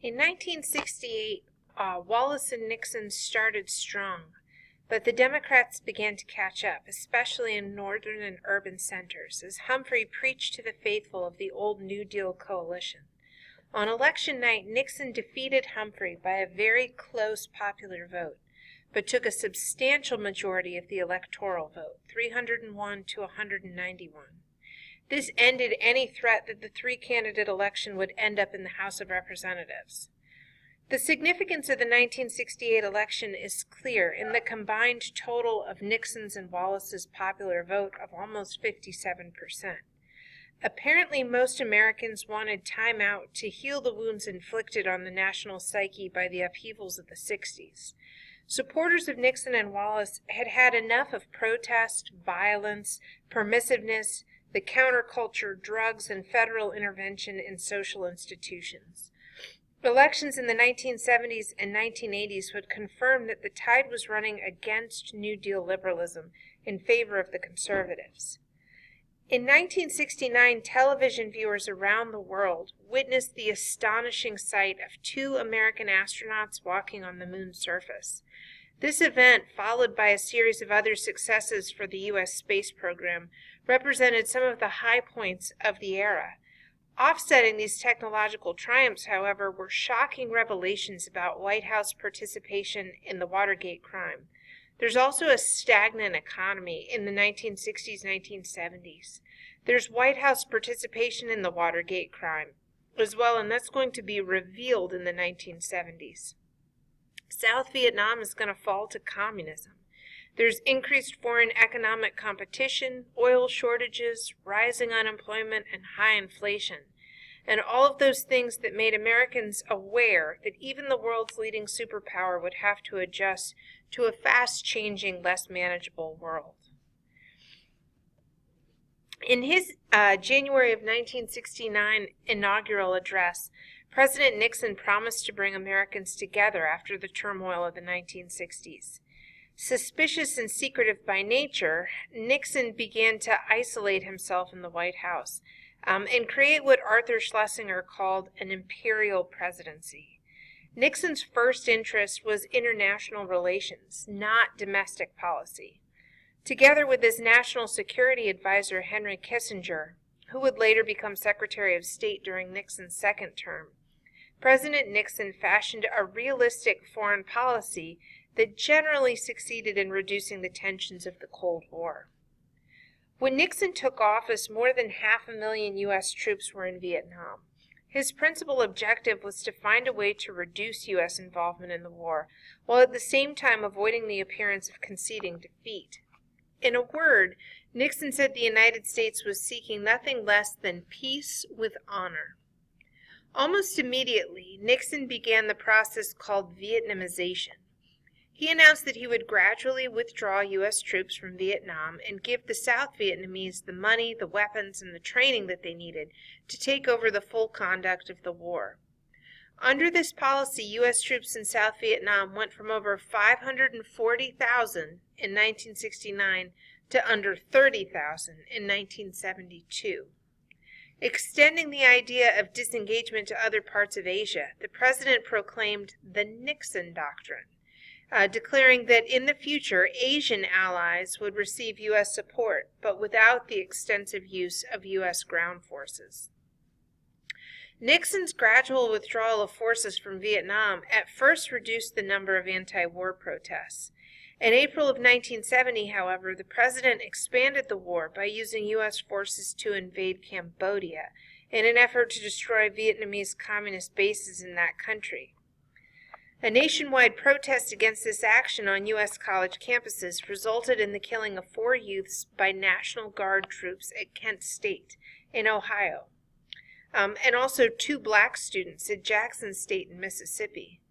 In 1968, Wallace and Nixon started strong, but the Democrats began to catch up, especially in northern and urban centers, as Humphrey preached to the faithful of the old New Deal coalition. On election night, Nixon defeated Humphrey by a very close popular vote, but took a substantial majority of the electoral vote, 301 to 191. This ended any threat that the three-candidate election would end up in the House of Representatives. The significance of the 1968 election is clear in the combined total of Nixon's and Wallace's popular vote of almost 57%. Apparently, most Americans wanted time out to heal the wounds inflicted on the national psyche by the upheavals of the 60s. Supporters of Nixon and Wallace had had enough of protest, violence, permissiveness, the counterculture, drugs, and federal intervention in social institutions. Elections in the 1970s and 1980s would confirm that the tide was running against New Deal liberalism in favor of the conservatives. In 1969, television viewers around the world witnessed the astonishing sight of 2 American astronauts walking on the moon's surface. This event, followed by a series of other successes for the U.S. space program, represented some of the high points of the era. Offsetting these technological triumphs, however, were shocking revelations about White House participation in the Watergate crime. There's also a stagnant economy in the 1960s, 1970s. There's White House participation in the Watergate crime as well, and that's going to be revealed in the 1970s. South Vietnam is going to fall to communism. There's increased foreign economic competition, oil shortages, rising unemployment, and high inflation. And all of those things that made Americans aware that even the world's leading superpower would have to adjust to a fast-changing, less manageable world. In his January of 1969 inaugural address, President Nixon promised to bring Americans together after the turmoil of the 1960s. Suspicious and secretive by nature, Nixon began to isolate himself in the White House and create what Arthur Schlesinger called an imperial presidency. Nixon's first interest was international relations, not domestic policy. Together with his national security advisor, Henry Kissinger, who would later become Secretary of State during Nixon's second term, President Nixon fashioned a realistic foreign policy that generally succeeded in reducing the tensions of the Cold War. When Nixon took office, more than 500,000 U.S. troops were in Vietnam. His principal objective was to find a way to reduce U.S. involvement in the war, while at the same time avoiding the appearance of conceding defeat. In a word, Nixon said the United States was seeking nothing less than peace with honor. Almost immediately, Nixon began the process called Vietnamization. He announced that he would gradually withdraw U.S. troops from Vietnam and give the South Vietnamese the money, the weapons, and the training that they needed to take over the full conduct of the war. Under this policy, U.S. troops in South Vietnam went from over 540,000 in 1969 to under 30,000 in 1972. Extending the idea of disengagement to other parts of Asia, the president proclaimed the Nixon Doctrine, declaring that in the future, Asian allies would receive U.S. support, but without the extensive use of U.S. ground forces. Nixon's gradual withdrawal of forces from Vietnam at first reduced the number of anti-war protests. In April of 1970, however, the president expanded the war by using U.S. forces to invade Cambodia in an effort to destroy Vietnamese communist bases in that country. A nationwide protest against this action on U.S. college campuses resulted in the killing of 4 youths by National Guard troops at Kent State in Ohio, and also 2 black students at Jackson State in Mississippi.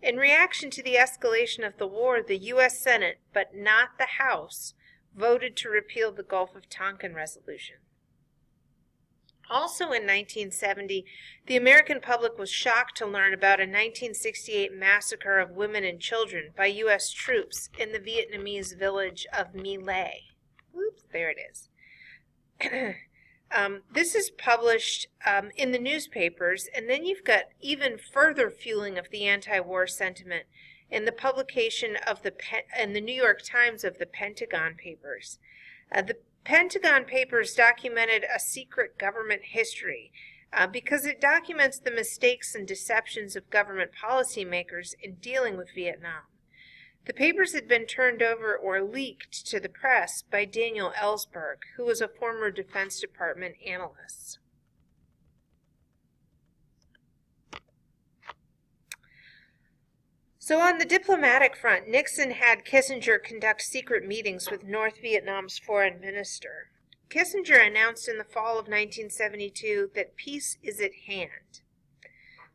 In reaction to the escalation of the war, the U.S. Senate, but not the House, voted to repeal the Gulf of Tonkin Resolution. Also in 1970, the American public was shocked to learn about a 1968 massacre of women and children by U.S. troops in the Vietnamese village of My Lai. Oops, there it is. This is published in the newspapers, and then you've got even further fueling of the anti-war sentiment in the publication of in the New York Times of the Pentagon Papers. The Pentagon Papers documented a secret government history because it documents the mistakes and deceptions of government policymakers in dealing with Vietnam. The papers had been turned over or leaked to the press by Daniel Ellsberg, who was a former Defense Department analyst. So on the diplomatic front, Nixon had Kissinger conduct secret meetings with North Vietnam's foreign minister. Kissinger announced in the fall of 1972 that peace is at hand.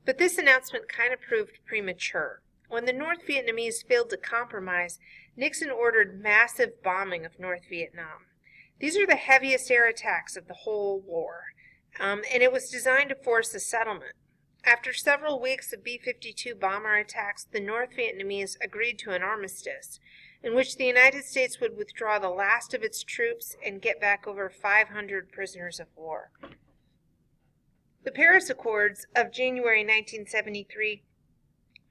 But this announcement kind of proved premature. When the North Vietnamese failed to compromise, Nixon ordered massive bombing of North Vietnam. These are the heaviest air attacks of the whole war, and it was designed to force a settlement. After several weeks of B-52 bomber attacks, the North Vietnamese agreed to an armistice, in which the United States would withdraw the last of its troops and get back over 500 prisoners of war. The Paris Accords of January 1973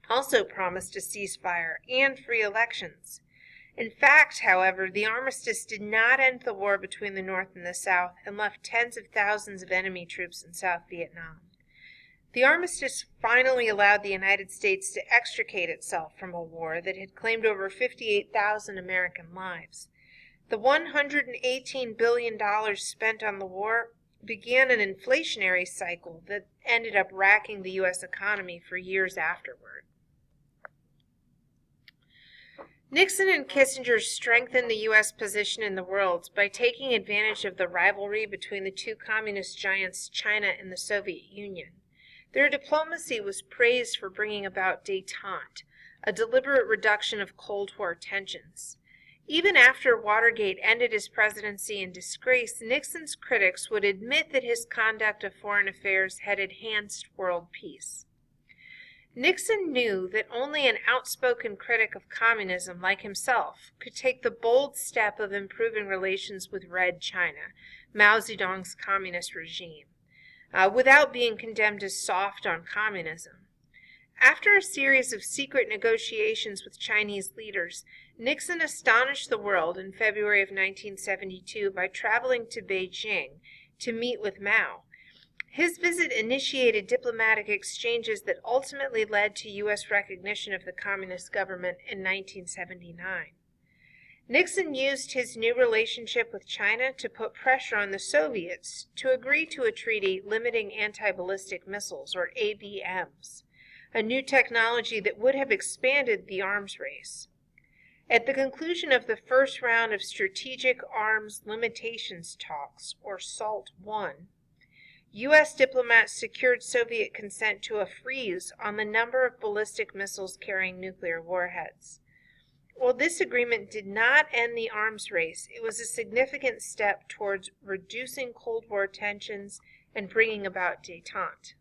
also promised a ceasefire and free elections. In fact, however, the armistice did not end the war between the North and the South and left tens of thousands of enemy troops in South Vietnam. The armistice finally allowed the United States to extricate itself from a war that had claimed over 58,000 American lives. The $118 billion spent on the war began an inflationary cycle that ended up racking the U.S. economy for years afterward. Nixon and Kissinger strengthened the U.S. position in the world by taking advantage of the rivalry between the two communist giants, China and the Soviet Union. Their diplomacy was praised for bringing about détente, a deliberate reduction of Cold War tensions. Even after Watergate ended his presidency in disgrace, Nixon's critics would admit that his conduct of foreign affairs had enhanced world peace. Nixon knew that only an outspoken critic of communism like himself could take the bold step of improving relations with Red China, Mao Zedong's communist regime, without being condemned as soft on communism. After a series of secret negotiations with Chinese leaders, Nixon astonished the world in February of 1972 by traveling to Beijing to meet with Mao. His visit initiated diplomatic exchanges that ultimately led to U.S. recognition of the communist government in 1979. Nixon used his new relationship with China to put pressure on the Soviets to agree to a treaty limiting anti-ballistic missiles, or ABMs, a new technology that would have expanded the arms race. At the conclusion of the first round of Strategic Arms Limitations Talks, or SALT I, U.S. diplomats secured Soviet consent to a freeze on the number of ballistic missiles carrying nuclear warheads. While this agreement did not end the arms race, it was a significant step towards reducing Cold War tensions and bringing about détente.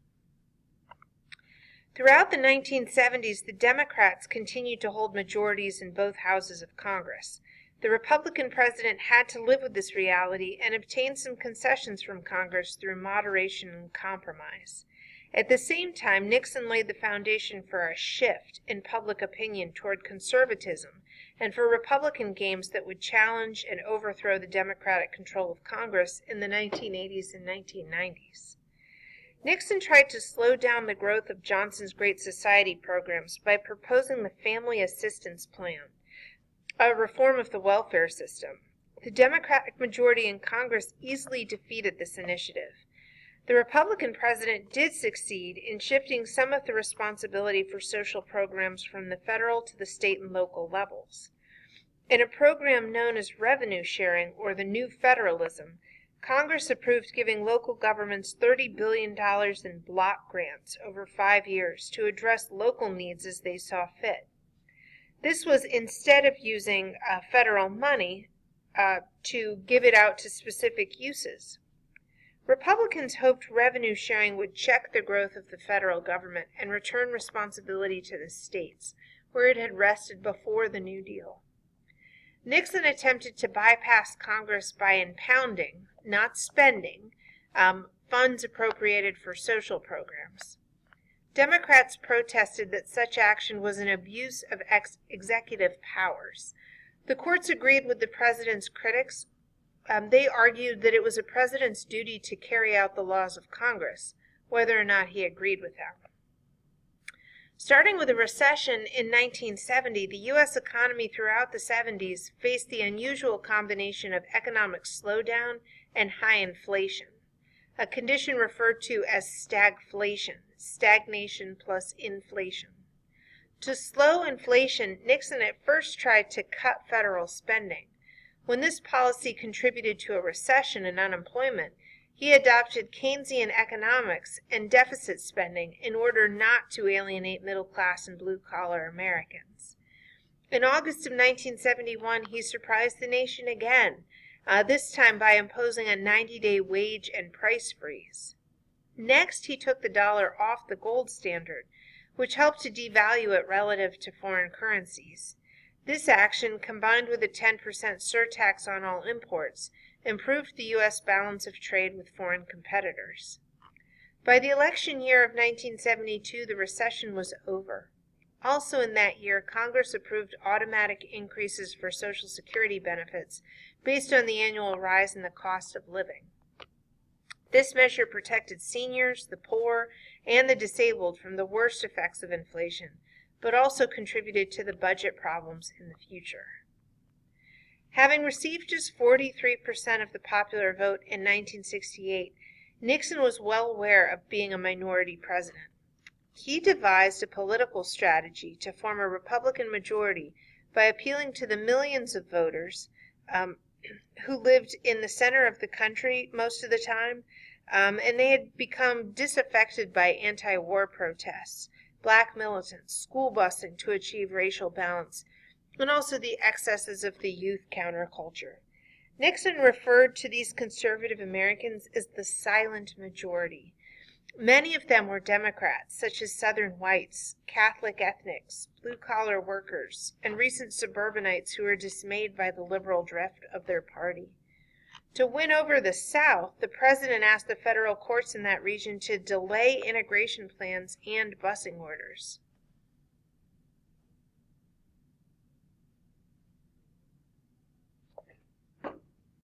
Throughout the 1970s, the Democrats continued to hold majorities in both houses of Congress. The Republican president had to live with this reality and obtain some concessions from Congress through moderation and compromise. At the same time, Nixon laid the foundation for a shift in public opinion toward conservatism and for Republican games that would challenge and overthrow the Democratic control of Congress in the 1980s and 1990s. Nixon tried to slow down the growth of Johnson's Great Society programs by proposing the Family Assistance Plan, a reform of the welfare system. The Democratic majority in Congress easily defeated this initiative. The Republican president did succeed in shifting some of the responsibility for social programs from the federal to the state and local levels. In a program known as revenue sharing, or the New Federalism, Congress approved giving local governments $30 billion in block grants over 5 years to address local needs as they saw fit. This was instead of using federal money to give it out to specific uses. Republicans hoped revenue sharing would check the growth of the federal government and return responsibility to the states, where it had rested before the New Deal. Nixon attempted to bypass Congress by impounding, not spending, funds appropriated for social programs. Democrats protested that such action was an abuse of executive powers. The courts agreed with the president's critics. They argued that it was a president's duty to carry out the laws of Congress, whether or not he agreed with them. Starting with a recession in 1970, the U.S. economy throughout the 70s faced the unusual combination of economic slowdown and high inflation, a condition referred to as stagflation, stagnation plus inflation. To slow inflation, Nixon at first tried to cut federal spending. When this policy contributed to a recession and unemployment, he adopted Keynesian economics and deficit spending in order not to alienate middle-class and blue-collar Americans. In August of 1971, he surprised the nation again, this time by imposing a 90-day wage and price freeze. Next, he took the dollar off the gold standard, which helped to devalue it relative to foreign currencies. This action, combined with a 10% surtax on all imports, improved the U.S. balance of trade with foreign competitors. By the election year of 1972, the recession was over. Also in that year, Congress approved automatic increases for Social Security benefits based on the annual rise in the cost of living. This measure protected seniors, the poor, and the disabled from the worst effects of inflation, but also contributed to the budget problems in the future. Having received just 43% of the popular vote in 1968, Nixon was well aware of being a minority president. He devised a political strategy to form a Republican majority by appealing to the millions of voters who lived in the center of the country most of the time, and they had become disaffected by anti-war protests, black militants, school busing to achieve racial balance, and also the excesses of the youth counterculture. Nixon referred to these conservative Americans as the silent majority. Many of them were Democrats, such as Southern whites, Catholic ethnics, blue-collar workers, and recent suburbanites who were dismayed by the liberal drift of their party. To win over the South, the president asked the federal courts in that region to delay integration plans and busing orders.